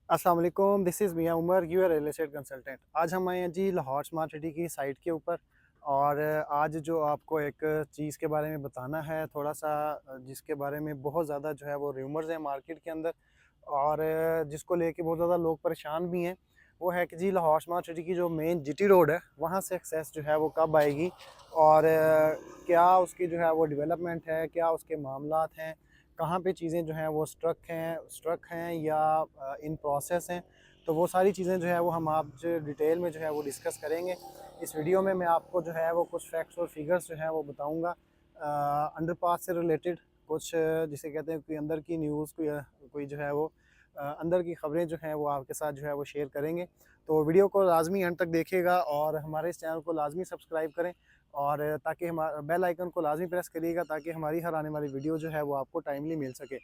अस्सलाम वालेकुम, this is Miyan Umar, your real estate consultant. आज हम आए हैं जी लाहौर स्मार्ट सिटी की साइट के ऊपर। और आज जो आपको एक चीज़ के बारे में बताना है थोड़ा सा, जिसके बारे में बहुत ज़्यादा जो है वो र्यूमर्स हैं मार्केट के अंदर, और जिसको लेके बहुत ज़्यादा लोग परेशान भी हैं। वो है कि जी लाहौर स्मार्ट सिटी की जो मेन जीटी रोड है वहाँ से एक्सेस जो है वो कब आएगी, और क्या उसकी जो है वो डेवलपमेंट है, क्या उसके मामलात हैं, कहाँ पे चीज़ें जो हैं वो स्ट्रक हैं या इन प्रोसेस हैं। तो वो सारी चीज़ें जो है वो हम आप जो डिटेल में जो है वो डिस्कस करेंगे। इस वीडियो में मैं आपको जो है वो कुछ फैक्ट्स और फिगर्स जो है वो बताऊंगा अंडरपास से रिलेटेड, कुछ जिसे कहते हैं कोई अंदर की न्यूज़, कोई जो है वो अंदर की ख़बरें जो हैं वो आपके साथ जो है वो शेयर करेंगे। तो वीडियो को लाजमी एंड तक देखिएगा और हमारे इस चैनल को लाजमी सब्सक्राइब करें, और ताकि हमारा बेल आइकन को लाजमी प्रेस करिएगा ताकि हमारी हर आने वाली वीडियो जो है वो आपको टाइमली मिल सके।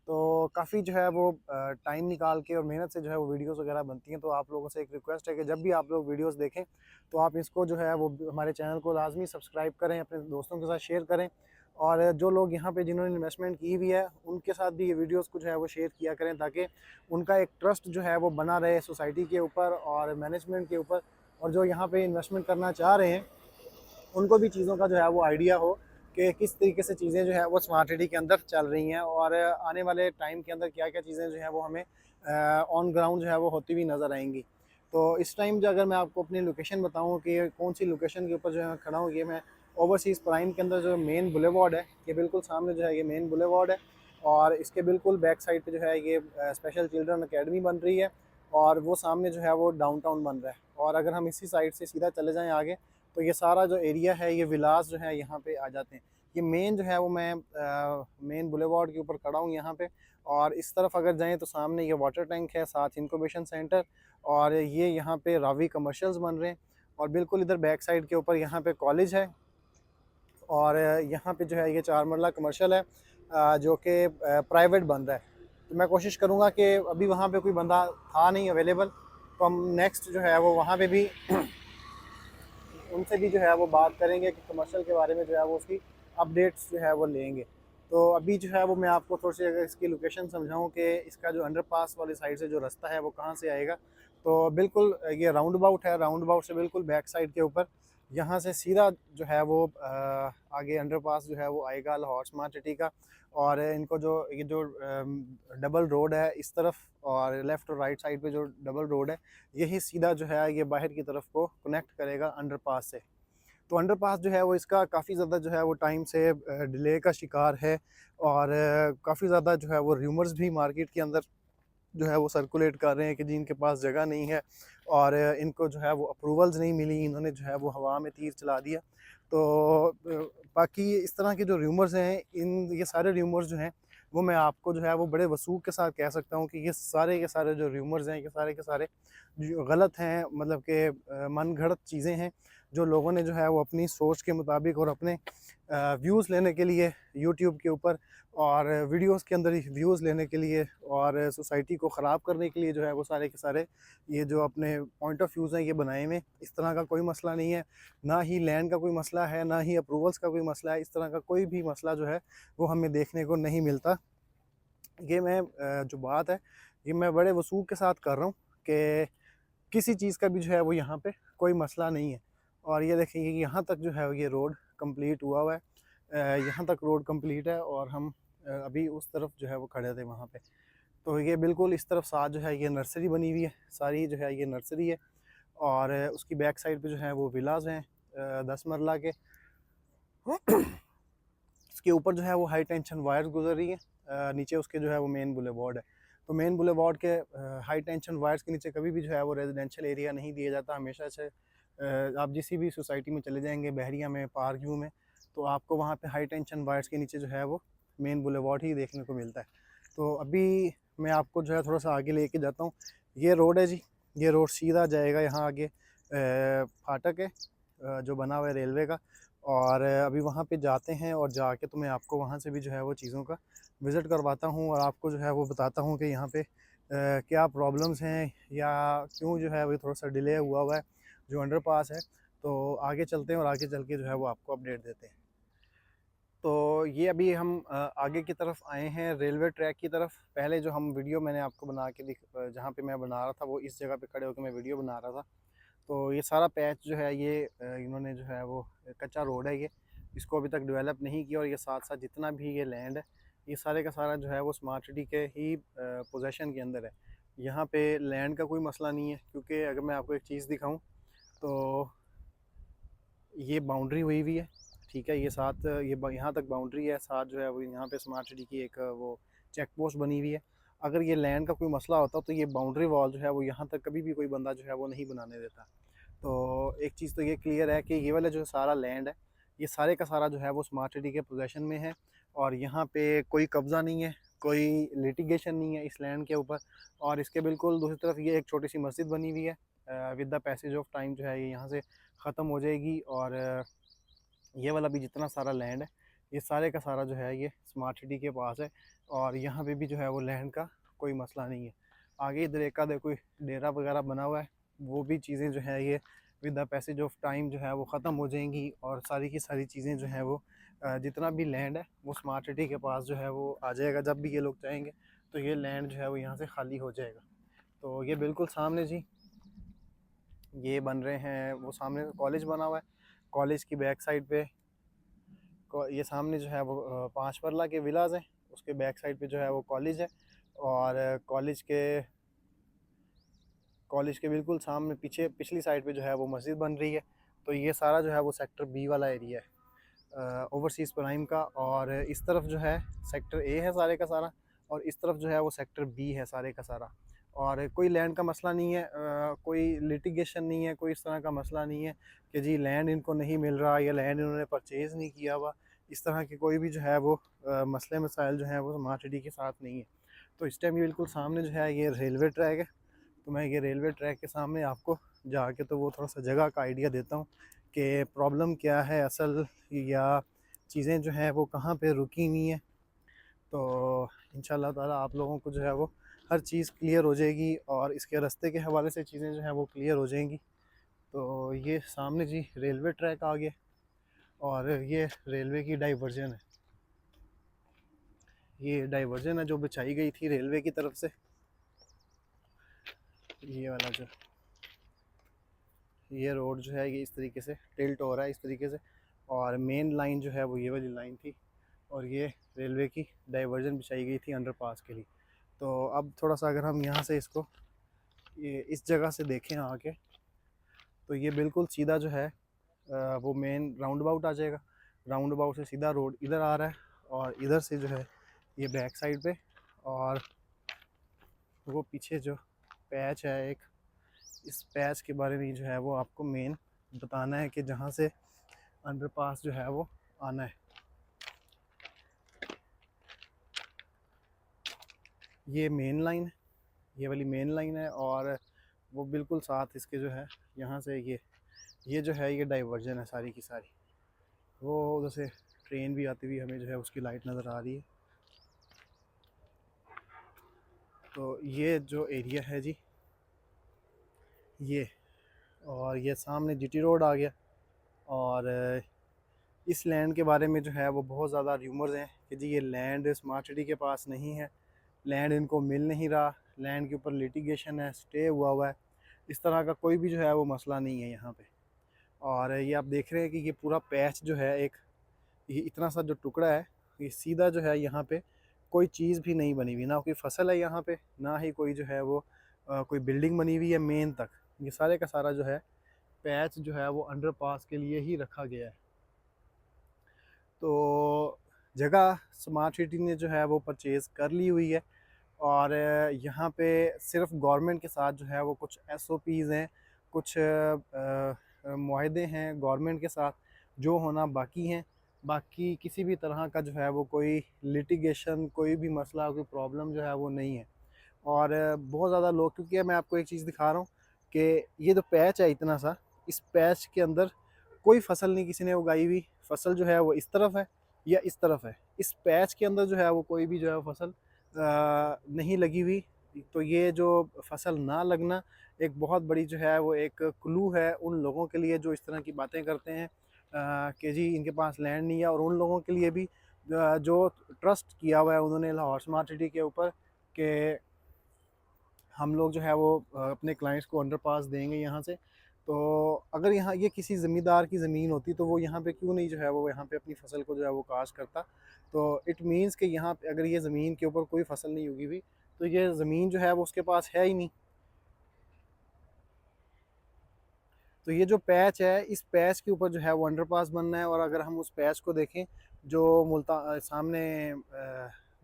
तो काफ़ी जो है वो टाइम निकाल के और मेहनत से जो है वो वीडियोस वगैरह बनती हैं। तो आप लोगों से एक रिक्वेस्ट है कि जब भी आप लोग वीडियोस देखें तो आप इसको जो है वो हमारे चैनल को लाजमी सब्सक्राइब करें, अपने दोस्तों के साथ शेयर करें, और जो लोग यहाँ पे जिन्होंने इन्वेस्टमेंट की हुई है उनके साथ भी ये वीडियोस को जो है वो शेयर किया करें, ताकि उनका एक ट्रस्ट जो है वो बना रहे सोसाइटी के ऊपर और मैनेजमेंट के ऊपर। और जो यहाँ पे इन्वेस्टमेंट करना चाह रहे हैं उनको भी चीज़ों का जो है वो आइडिया हो कि किस तरीके से चीज़ें जो है वो स्मार्ट सिटी के अंदर चल रही हैं, और आने वाले टाइम के अंदर क्या क्या चीज़ें जो है वो हमें ऑन ग्राउंड जो है वो होती हुई नज़र आएंगी। तो इस टाइम जो अगर मैं आपको अपनी लोकेशन बताऊं कि कौन सी लोकेशन के ऊपर जो है मैं खड़ा हूँ, ये मैं ओवरसीज़ प्राइम के अंदर जो मेन बुलेवार्ड है, ये बिल्कुल सामने जो है ये मेन बुलेवार्ड है, और इसके बिल्कुल बैक साइड पे जो है ये स्पेशल चिल्ड्रन अकेडमी बन रही है, और वो सामने जो है वो डाउनटाउन बन रहा है। और अगर हम इसी साइड से सीधा चले जाएँ आगे तो ये सारा जो एरिया है, ये विलास जो है यहाँ पे आ जाते हैं। ये मेन जो है वो मैं मेन बुलेवार्ड के ऊपर खड़ा हूँ यहाँ पे। और इस तरफ अगर जाएँ तो सामने ये वाटर टैंक है, साथ इंक्यूबेशन सेंटर, और ये यहाँ पे रावी कमर्शियल्स बन रहे हैं। और बिल्कुल इधर बैक साइड के ऊपर यहाँ पे कॉलेज है, और यहाँ पे जो है ये 4 मरला कमर्शियल है जो कि प्राइवेट बन रहा है। तो मैं कोशिश करूँगा कि अभी वहाँ पे कोई बंदा था नहीं अवेलेबल, तो हम नेक्स्ट जो है वो वहाँ पे भी उनसे भी जो है वो बात करेंगे कि कमर्शियल के बारे में जो है वो उसकी अपडेट्स जो है वो लेंगे। तो अभी जो है वो मैं आपको थोड़ी सी अगर इसकी लोकेशन समझाऊं कि इसका जो अंडरपास वाली साइड से जो रास्ता है वो कहाँ से आएगा, तो बिल्कुल ये राउंड अबाउट है। राउंड अबाउट से बिल्कुल बैक साइड के ऊपर यहाँ से सीधा जो है वो आगे अंडरपास जो है वो आएगा लाहौर स्मार्ट सिटी का। और इनको जो ये जो डबल रोड है इस तरफ, और लेफ़्ट और राइट साइड पे जो डबल रोड है, यही सीधा जो है ये बाहर की तरफ को कनेक्ट करेगा अंडरपास से। तो अंडरपास जो है वो इसका काफ़ी ज़्यादा जो है वो टाइम से डिले का शिकार है, और काफ़ी ज़्यादा जो है वो र्यूमर्स भी मार्केट के अंदर जो है वो सर्कुलेट कर रहे हैं कि जी इनके पास जगह नहीं है, और इनको जो है वो अप्रूवल्स नहीं मिली, इन्होंने जो है वो हवा में तीर चला दिया। तो बाकी इस तरह के जो र्यूमर्स हैं, ये सारे र्यूमर्स जो हैं वो मैं आपको जो है वो बड़े वसूख के साथ कह सकता हूँ कि ये सारे के सारे जो र्यूमर्स हैं, ये सारे के सारे जो गलत हैं, मतलब कि मन घड़त चीज़ें हैं, जो लोगों ने जो है वो अपनी सोच के मुताबिक और अपने व्यूज़ लेने के लिए यूट्यूब के ऊपर और वीडियोस के अंदर व्यूज़ लेने के लिए और सोसाइटी को ख़राब करने के लिए जो है वो सारे के सारे ये जो अपने पॉइंट ऑफ व्यूज़ हैं ये बनाए हुए। इस तरह का कोई मसला नहीं है, ना ही लैंड का कोई मसला है, ना ही अप्रूवल्स का कोई मसला है। इस तरह का कोई भी मसला जो है वो हमें देखने को नहीं मिलता। ये मैं जो बात है ये मैं बड़े वसूख के साथ कर रहा हूँ कि किसी चीज़ का भी जो है वो यहाँ पे कोई मसला नहीं है। और ये देखिए यहाँ तक जो है ये रोड कंप्लीट हुआ है। यहाँ तक रोड कंप्लीट है, और हम अभी उस तरफ जो है वो खड़े थे वहाँ पे। तो ये बिल्कुल इस तरफ साथ जो है ये नर्सरी बनी हुई है, सारी जो है ये नर्सरी है, और उसकी बैक साइड पे जो है वो विलाज हैं 10 मरला के। उसके ऊपर जो है वो हाई टेंशन वायर्स गुजर रही है, नीचे उसके जो है वो मेन बुलेवार्ड है। तो मेन बुलेवार्ड के हाई टेंशन वायर्स के नीचे कभी भी जो है वो रेजिडेंशियल एरिया नहीं दिया जाता। हमेशा से आप जिस भी सोसाइटी में चले जाएंगे, बहरिया में, पार्क व्यू में, तो आपको वहाँ पे हाई टेंशन वायर्स के नीचे जो है वो मेन बुलेवार्ड ही देखने को मिलता है। तो अभी मैं आपको जो है थोड़ा सा आगे लेके जाता हूँ। ये रोड है जी, ये रोड सीधा जाएगा यहाँ आगे फाटक है जो बना हुआ है रेलवे का। और अभी वहाँ पे जाते हैं, और जाके तो मैं आपको वहाँ से भी जो है वो चीज़ों का विज़िट करवाता हूँ, और आपको जो है वो बताता हूँ कि यहाँ पे क्या प्रॉब्लम्स हैं या क्यों जो है वो थोड़ा सा डिले हुआ है जो अंडरपास है। तो आगे चलते हैं और आगे चल के जो है वो आपको अपडेट देते हैं। तो ये अभी हम आगे की तरफ आए हैं रेलवे ट्रैक की तरफ। पहले जो हम वीडियो मैंने आपको बना के जहाँ पे मैं बना रहा था वो इस जगह पे खड़े होकर मैं वीडियो बना रहा था। तो ये सारा पैच जो है ये इन्होंने जो है वो कच्चा रोड है ये, इसको अभी तक डेवलप नहीं किया। और ये साथ साथ जितना भी ये लैंड है ये सारे का सारा जो है वो स्मार्ट सिटी के ही पोजेशन के अंदर है। यहाँ पे लैंड का कोई मसला नहीं है, क्योंकि अगर मैं आपको एक चीज़ दिखाऊं तो ये बाउंड्री हुई हुई है, ठीक है। ये साथ ये यहाँ तक बाउंड्री है, साथ जो है वो यहाँ पे स्मार्ट सिटी की एक वो चेक पोस्ट बनी हुई है। अगर ये लैंड का कोई मसला होता तो ये बाउंड्री वॉल जो है वो यहाँ तक कभी भी कोई बंदा जो है वो नहीं बनाने देता। तो एक चीज़ तो ये क्लियर है कि ये वाला जो सारा लैंड है ये सारे का सारा जो है वो स्मार्ट सिटी के पोजेशन में है। और यहाँ पे कोई कब्ज़ा नहीं है, कोई लिटिगेशन नहीं है इस लैंड के ऊपर। और इसके बिल्कुल दूसरी तरफ ये एक छोटी सी मस्जिद बनी हुई है। With the passage of time जो है ये यहाँ से ख़त्म हो जाएगी। और ये वाला भी जितना सारा लैंड है ये सारे का सारा जो है ये स्मार्ट सिटी के पास है। और यहाँ पे भी जो है वो लैंड का कोई मसला नहीं है। आगे इधर एक आधे कोई डेरा वगैरह बना हुआ है, वो भी चीज़ें जो है ये with the passage of time जो है वो ख़त्म हो जाएंगी। और सारी की सारी चीज़ें जो हैं वो जितना भी लैंड है वो स्मार्ट सिटी के पास जो है वो आ जाएगा। जब भी ये लोग चाहेंगे तो ये लैंड जो है वो यहाँ से खाली हो जाएगा। तो ये बिल्कुल सामने जी ये बन रहे हैं, वो सामने कॉलेज बना हुआ है। कॉलेज की बैक साइड पे ये सामने जो है वो 5 परला के विलाज हैं, उसके बैक साइड पे जो है वो कॉलेज है। और कॉलेज के बिल्कुल सामने पीछे पिछली साइड पे जो है वो मस्जिद बन रही है। तो ये सारा जो है वो सेक्टर बी वाला एरिया है ओवरसीज़ प्राइम का। और इस तरफ जो है सेक्टर ए है सारे का सारा, और इस तरफ जो है वो सेक्टर बी है सारे का सारा। और कोई लैंड का मसला नहीं है, कोई लिटिगेशन नहीं है, कोई इस तरह का मसला नहीं है कि जी लैंड इनको नहीं मिल रहा या लैंड इन्होंने परचेज़ नहीं किया हुआ। इस तरह के कोई भी जो है वो मसले मसाइल जो हैं वो स्मार्ट सिटी के साथ नहीं है। तो इस टाइम ये बिल्कुल सामने जो है ये रेलवे ट्रैक है। तो मैं ये रेलवे ट्रैक के सामने आपको जाके तो वो थोड़ा सा जगह का आइडिया देता हूँ कि प्रॉब्लम क्या है असल, या चीज़ें जो हैं वो कहाँ पे रुकी हुई हैं। तो इंशाल्लाह ताला आप लोगों को जो है वो हर चीज़ क्लियर हो जाएगी और इसके रास्ते के हवाले से चीज़ें जो हैं वो क्लियर हो जाएंगी। तो ये सामने जी रेलवे ट्रैक आ गया और ये रेलवे की डाइवर्जन है। ये डाइवर्जन है जो बिछाई गई थी रेलवे की तरफ से। ये वाला जो ये रोड जो है ये इस तरीके से टिल्ट हो रहा है इस तरीके से। और मेन लाइन जो है वो ये वाली लाइन थी और ये रेलवे की डाइवर्जन बिछाई गई थी अंडरपास के लिए। तो अब थोड़ा सा अगर हम यहाँ से इसको ये इस जगह से देखें आके तो ये बिल्कुल सीधा जो है वो मेन राउंड अबाउट आ जाएगा। राउंड अबाउट से सीधा रोड इधर आ रहा है और इधर से जो है ये बैक साइड पे। और वो पीछे जो पैच है एक, इस पैच के बारे में जो है वो आपको मेन बताना है कि जहाँ से अंडरपास जो है वो आना है। ये मेन लाइन है, ये वाली मेन लाइन है। और वो बिल्कुल साथ इसके जो है यहाँ से ये जो है ये डाइवर्जन है सारी की सारी। वो उधर से ट्रेन भी आती हुई हमें जो है उसकी लाइट नज़र आ रही है। तो ये जो एरिया है जी ये, और ये सामने जीटी रोड आ गया। और इस लैंड के बारे में जो है वो बहुत ज़्यादा र्यूमर्स हैं कि जी ये लैंड स्मार्ट सिटी के पास नहीं है, लैंड इनको मिल नहीं रहा, लैंड के ऊपर लिटिगेशन है, स्टे हुआ हुआ है। इस तरह का कोई भी जो है वो मसला नहीं है यहाँ पे। और ये आप देख रहे हैं कि ये पूरा पैच जो है एक, ये इतना सा जो टुकड़ा है ये सीधा जो है यहाँ पे कोई चीज़ भी नहीं बनी हुई, ना कोई फसल है यहाँ पे, ना ही कोई जो है वो कोई बिल्डिंग बनी हुई है मेन तक। ये सारे का सारा जो है पैच जो है वो अंडरपास के लिए ही रखा गया है। तो जगह स्मार्ट सिटी ने जो है वो परचेज़ कर ली हुई है। और यहाँ पे सिर्फ गवर्नमेंट के साथ जो है वो कुछ एसओपीज़ हैं, कुछ मुआहदे हैं गवर्नमेंट के साथ जो होना बाकी हैं। बाकी किसी भी तरह का जो है वो कोई लिटिगेशन, कोई भी मसला, कोई प्रॉब्लम जो है वो नहीं है। और बहुत ज़्यादा लोग, क्योंकि मैं आपको एक चीज़ दिखा रहा हूँ कि ये जो पैच है इतना सा, इस पैच के अंदर कोई फसल नहीं किसी ने उगाई हुई। फसल जो है वो इस तरफ है या इस तरफ है, इस पैच के अंदर जो है वो कोई भी जो है फसल नहीं लगी हुई। तो ये जो फसल ना लगना एक बहुत बड़ी जो है वो एक क्लू है उन लोगों के लिए जो इस तरह की बातें करते हैं। कि जी इनके पास लैंड नहीं है, और उन लोगों के लिए भी जो ट्रस्ट किया हुआ है उन्होंने लाहौर स्मार्ट सिटी के ऊपर कि हम लोग जो है वो अपने क्लाइंट्स को अंडरपास देंगे यहाँ से। तो अगर यहाँ ये किसी ज़मींदार की ज़मीन होती तो वो यहाँ पे क्यों नहीं जो है वो यहाँ पे अपनी फ़सल को जो है वो काश्त करता। तो इट मीन्स कि यहाँ पे अगर ये ज़मीन के ऊपर कोई फ़सल नहीं उगी हुई तो ये ज़मीन जो है वो उसके पास है ही नहीं। तो ये जो पैच है, इस पैच के ऊपर जो है वो अंडरपास बनना है। और अगर हम उस पैच को देखें जो सामने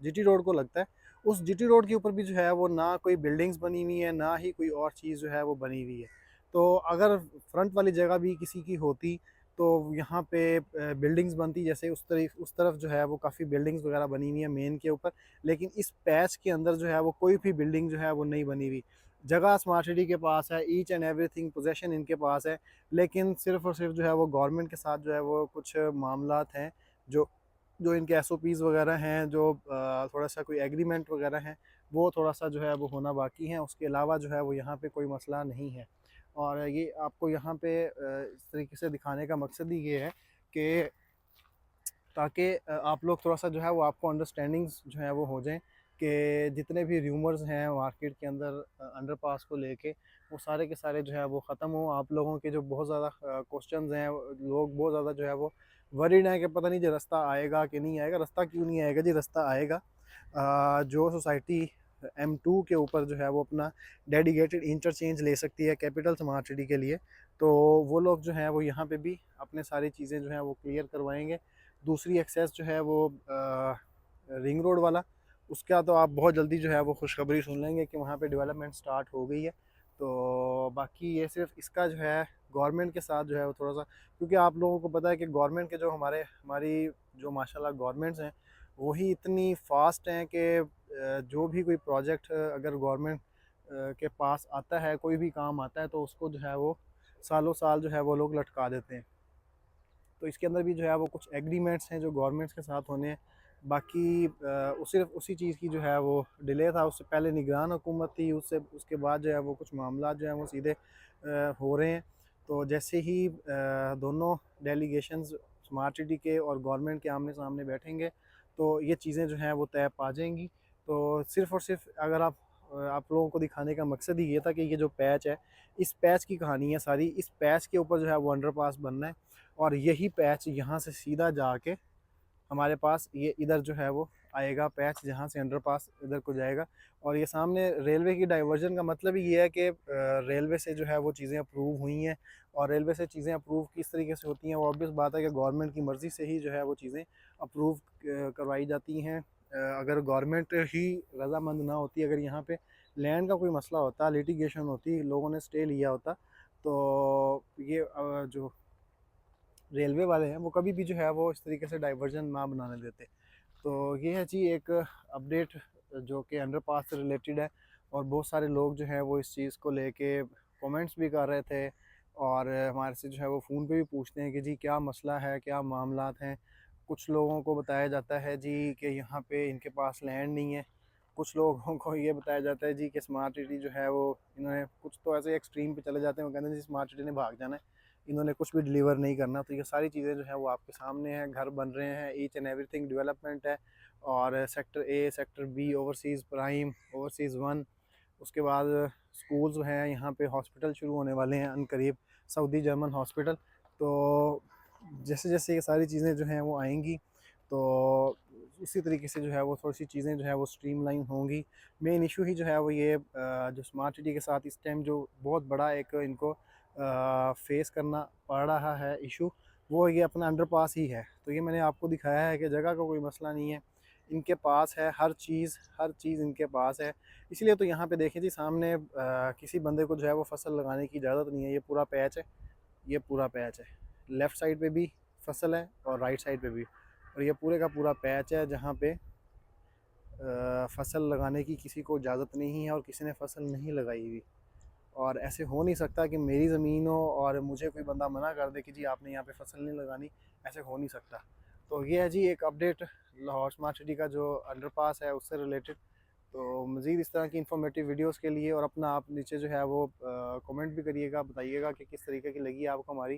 जीटी रोड को लगता है, उस जीटी रोड के ऊपर भी जो है वो ना कोई बिल्डिंग्स बनी हुई है, ना ही कोई और चीज़ जो है वो बनी हुई है। तो अगर फ्रंट वाली जगह भी किसी की होती तो यहाँ पे बिल्डिंग्स बनती, जैसे उस तरफ जो है वो काफ़ी बिल्डिंग्स वगैरह बनी हुई है मेन के ऊपर। लेकिन इस पैच के अंदर जो है वो कोई भी बिल्डिंग जो है वो नहीं बनी हुई। जगह स्मार्ट सिटी के पास है, ईच एंड एवरीथिंग पोजेशन इनके पास है, लेकिन सिर्फ़ और सिर्फ जो है वो गवर्नमेंट के साथ जो है वो कुछ मामलात हैं जो जो इनके एसओपीज़ वगैरह हैं, जो थोड़ा सा कोई एग्रीमेंट वगैरह हैं, वो थोड़ा सा जो है वो होना बाकी है। उसके अलावा जो है वो यहाँ पे कोई मसला नहीं है। और ये आपको यहाँ पे इस तरीके से दिखाने का मकसद ही ये है कि ताकि आप लोग थोड़ा सा जो है वो आपको अंडरस्टैंडिंग्स जो है वो हो जाएं कि जितने भी र्यूमर्स हैं मार्केट के अंदर अंडरपास को लेके, वो सारे के सारे जो है वो ख़त्म हो। आप लोगों के जो बहुत ज़्यादा क्वेश्चंस हैं, लोग बहुत ज़्यादा जो है वो वरीड हैं कि पता नहीं जी रास्ता आएगा कि नहीं आएगा। रास्ता क्यों नहीं आएगा जी, रास्ता आएगा। जो सोसाइटी M2 के ऊपर जो है वो अपना डेडिकेटेड इंटरचेंज ले सकती है कैपिटल स्मार्ट सिटी के लिए, तो वो लोग जो हैं वो यहाँ पे भी अपने सारी चीज़ें जो हैं वो क्लियर करवाएंगे। दूसरी एक्सेस जो है वो रिंग रोड वाला, उसका तो आप बहुत जल्दी जो है वो खुशखबरी सुन लेंगे कि वहाँ पे डेवलपमेंट स्टार्ट हो गई है। तो बाकी ये सिर्फ इसका जो है गवर्नमेंट के साथ जो है वो थोड़ा सा, क्योंकि आप लोगों को पता है कि गवर्नमेंट के जो हमारी जो माशाल्लाह गवर्नमेंट्स हैं वही इतनी फास्ट हैं कि जो भी कोई प्रोजेक्ट अगर गवर्नमेंट के पास आता है, कोई भी काम आता है तो उसको जो है वो सालों साल जो है वो लोग लटका देते हैं। तो इसके अंदर भी जो है वो कुछ एग्रीमेंट्स हैं जो गवर्नमेंट्स के साथ होने हैं। बाकी सिर्फ उसी चीज़ की जो है वो डिले था। उससे पहले निगरान हुकूमत थी, उससे उसके बाद जो है वो कुछ मामला जो है वो सीधे हो रहे हैं। तो जैसे ही दोनों डेलीगेशंस स्मार्ट सिटी के और गवर्नमेंट के आमने सामने बैठेंगे तो ये चीज़ें जो हैं वो तय पा जाएंगी। तो सिर्फ़ और सिर्फ अगर आप लोगों को दिखाने का मकसद ही ये था कि ये जो पैच है, इस पैच की कहानी है सारी। इस पैच के ऊपर जो है वो अंडरपास बनना है, और यही पैच यहाँ से सीधा जाके हमारे पास ये इधर जो है वो आएगा पैच, जहाँ से अंडरपास इधर को जाएगा। और ये सामने रेलवे की डाइवर्जन का मतलब ही ये है कि रेलवे से जो है वो चीज़ें अप्रूव हुई हैं। और रेलवे से चीज़ें अप्रूव किस तरीके से होती हैं, वो ऑब्वियस बात है कि गवर्नमेंट की मर्ज़ी से ही जो है वो चीज़ें अप्रूव करवाई जाती हैं। अगर गवर्नमेंट ही रज़ामंद ना होती, अगर यहाँ पे लैंड का कोई मसला होता, लिटिगेशन होती, लोगों ने स्टे लिया होता, तो ये जो रेलवे वाले हैं वो कभी भी जो है वो इस तरीके से डाइवर्जन ना बनाने देते। तो ये है जी एक अपडेट जो कि अंडरपास से रिलेटेड है। और बहुत सारे लोग जो हैं वो इस चीज़ को लेके कमेंट्स भी कर रहे थे, और हमारे से जो है वो फ़ोन पे भी पूछते हैं कि जी क्या मसला है, क्या मामलात हैं। कुछ लोगों को बताया जाता है जी कि यहाँ पे इनके पास लैंड नहीं है। कुछ लोगों को ये बताया जाता है जी कि स्मार्ट सिटी जो है वो इन्होंने, कुछ तो ऐसे एक्सट्रीम पे चले जाते हैं, वो कहते हैं जी स्मार्ट सिटी ने भाग जाना है, इन्होंने कुछ भी डिलीवर नहीं करना। तो ये सारी चीज़ें जो है वो आपके सामने हैं, घर बन रहे हैं, ईच एंड एवरीथिंग डेवलपमेंट है। और sector A, sector B, overseas prime, overseas one, उसके बाद स्कूल्स हैं, यहाँ पे हॉस्पिटल शुरू होने वाले हैं अनकरीब, सऊदी जर्मन हॉस्पिटल। तो जैसे जैसे ये सारी चीज़ें जो हैं वो आएंगी तो इसी तरीके से जो है वो थोड़ी सी चीज़ें जो है वो स्ट्रीमलाइन होंगी। मेन इशू ही जो है वो ये जो स्मार्ट सिटी के साथ इस टाइम जो बहुत बड़ा एक इनको फेस करना पड़ रहा है इशू, वो ये अपना अंडरपास ही है। तो ये मैंने आपको दिखाया है कि जगह का कोई मसला नहीं है, इनके पास है हर चीज़ इनके पास है। इसलिए तो यहाँ पे देखें जी सामने किसी बंदे को जो है वो फसल लगाने की इजाज़त नहीं है। ये पूरा पैच है, ये पूरा पैच है, लेफ़्ट साइड पे भी फसल है और राइट साइड पे भी, और ये पूरे का पूरा पैच है जहाँ पे फसल लगाने की किसी को इजाज़त नहीं है और किसी ने फसल नहीं लगाई हुई। और ऐसे हो नहीं सकता कि मेरी ज़मीन हो और मुझे कोई बंदा मना कर दे कि जी आपने यहाँ पे फसल नहीं लगानी, ऐसे हो नहीं सकता। तो ये है जी एक अपडेट लाहौर स्मार्ट सिटी का जो अंडरपास है उससे रिलेटेड। तो मज़ीद इस तरह की इन्फॉर्मेटिव वीडियोस के लिए और अपना आप नीचे जो है वो कमेंट भी करिएगा, बताइएगा कि किस तरीके की लगी आपको हमारी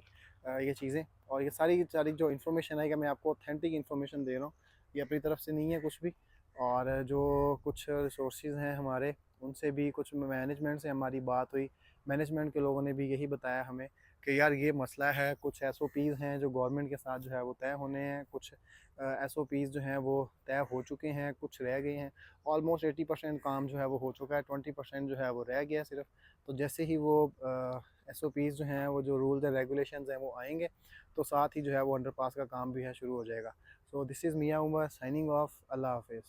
ये चीज़ें। और ये सारी की सारी जो इन्फॉर्मेशन है कि मैं आपको ऑथेंटिक इन्फॉर्मेशन दे रहा हूँ, ये अपनी तरफ से नहीं है कुछ भी। और जो कुछ रिसोर्सेज हैं हमारे, उनसे भी कुछ मैनेजमेंट से हमारी बात हुई, मैनेजमेंट के लोगों ने भी यही बताया हमें कि यार ये मसला है, कुछ एसओपीज़ हैं जो गवर्नमेंट के साथ जो है वो तय होने हैं, कुछ एसओपीज़ जो हैं वो तय हो चुके हैं, कुछ रह गए हैं। ऑलमोस्ट 80% काम जो है वो हो चुका है, 20% जो है वो रह गया है सिर्फ। तो जैसे ही वो एसओपीज़ जो हैं, वो जो रूल्स एंड रेगुलेशंस हैं वो आएंगे, तो साथ ही जो है वो अंडरपास का काम भी है शुरू हो जाएगा। So this is Miyan Umar signing off. अल्लाह हाफिज़।